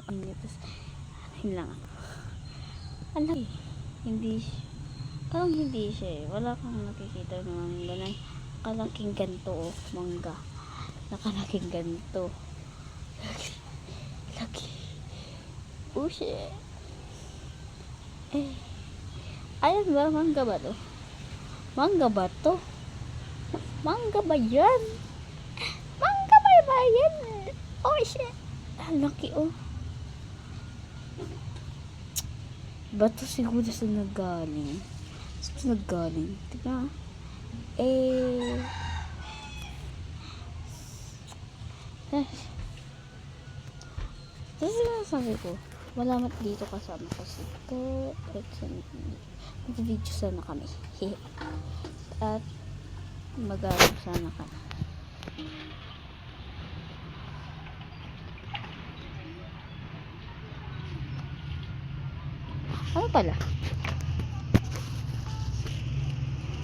ang inyo. Tapos, yun lang ako. Alam, hindi siya eh. Wala kang nakikita ng ganun. Kalaking ganto o mangga. Nakalaking ganto. Laki. Oh shit. Eh. Ayan ba? Mangga ba to? Mangga ba to? Mangga ba yan? Mangga ba yan? Oh shit. Laki oh. Bato siguro sa nagaling. Sa nagaling. Tignan. Tapos sabi ko, wala mat dito kasama kasi ito. Mag-video sana kami. At mag-arap sana kami. Ano pala?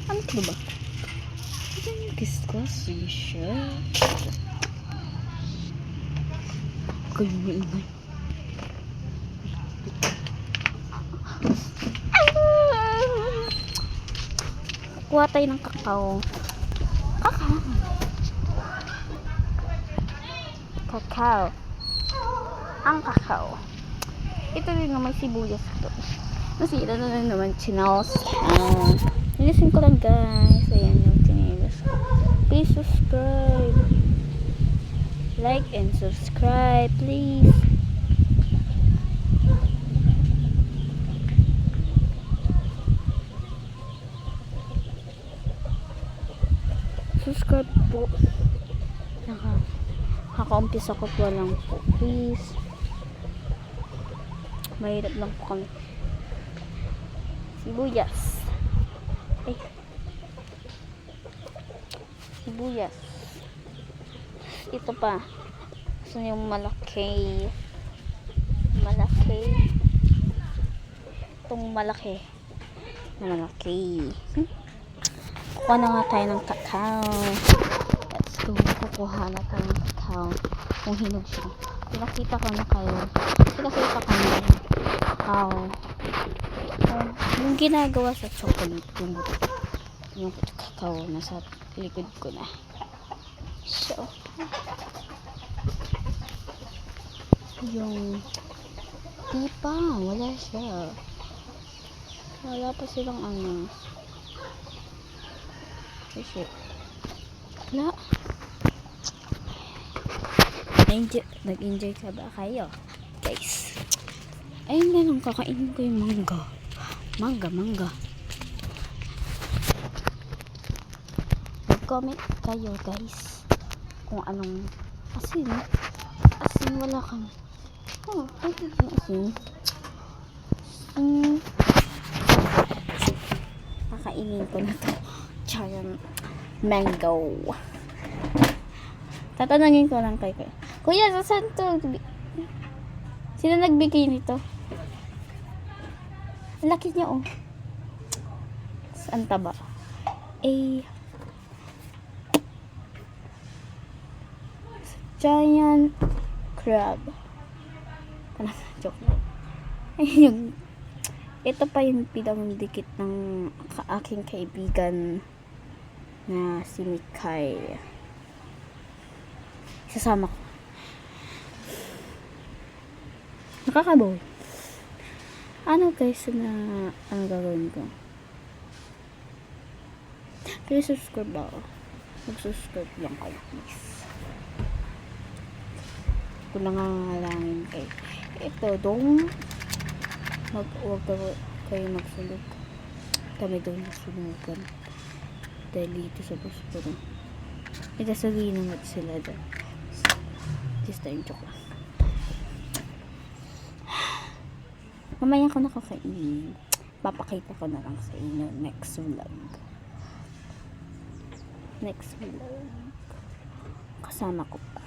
Ano ito ba? Ito yung disgusting siya. Kayo maingay. Kuha tayo ng kakao. Kakao. Ang kakao. Ito din naman sibuyas ito. Nasira na naman chinos. Nilisin ko lang guys. Ayan yung chinilas ko. Please subscribe. Like and subscribe please. Subscribe po. Nakaumpisa ko po lang po. Please. Mahirap lang po kami. Sibuyas. Ay. Sibuyas. Ito pa. Gusto yung malaki. Malaki. Itong malaki. Malaki. Kuha na nga tayo ng kakao. Let's go. Kukuha na tayo ng kakao. Kung hinog siya. Pinakita ko na kayo. Pinakita ko na kakao. Yung ginagawa sa chocolate. Yung kakao nasa likod ko na. So, yung tipa. Wala siya. Wala pa silang ano. Oh shit. Wala. Nag-enjoy ka ba kayo? Guys. Ayun na lang. Kakainin ko yung mangga. Mangga. Mag-comment kayo guys. Kung anong asin. Asin wala kang. Oh, pwede yung asin. Kakainin ko na to. Giant mango. Tatanungin ko lang kay Kuya, saan to? Sino nagbigay nito? Laki niya oh. Saan taba? Giant crab. Joke. Ayun. Ito pa yung pinang dikit ng aking kaibigan na si Mikay. Sasama ko. Nakakabaw. Ano guys na ano gagawin ko? Please subscribe ba? Mag-subscribe lang kayo please. Kung nangangalangin kayo. Ito dong huwag kayo magsulog. Kami daw nasunugan. Dahil dito sa Bosporo. Nagkasali naman sila daw. Just time joke lang. Mamaya ko nakakainin. Papakita ko na lang sa inyo next vlog. Kasama ko pa.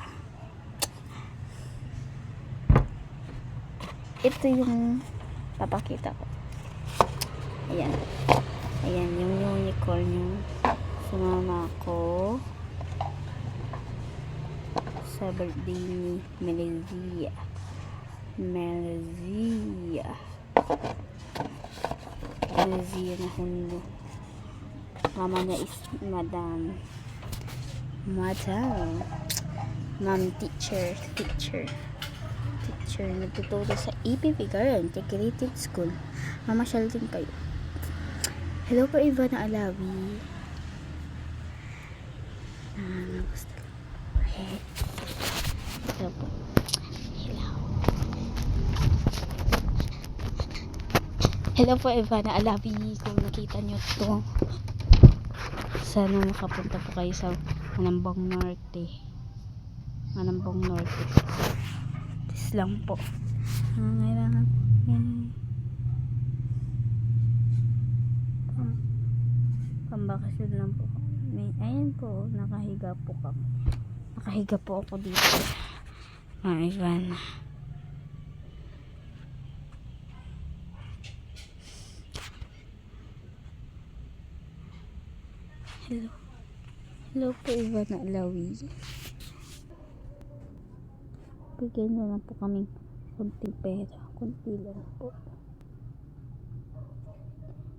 Ito yung papakita ko. Ayan yung unicorn yung sumama ko sa birthday ni Melizia. Melzia. Melzia na hundo. Mama niya is Madam. Ma'am teacher. Nagtuturo sa EPP Girl Integrated School. Mamasyal din kayo. Hello po, Ivana Alawi. Gusto. Hello po. Hello po, Ivana Alawi. Kung nakita nyo to, sana makapunta po kayo sa Manambang Norte. Tis lang po. Pambakasyon lang po. Ayan po, nakahiga po ako dito. Ivana. Hello po, Ivana Alawi. Bigyan nyo lang po kaming konting pera. Konti lang po.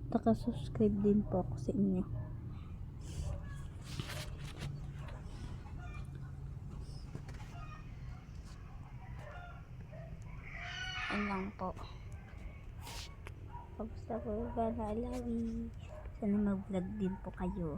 Naka-subscribe din po ako sa inyo. Ayan lang po. Kamusta po, Ivana Alawi? Sana mag-vlog din po kayo.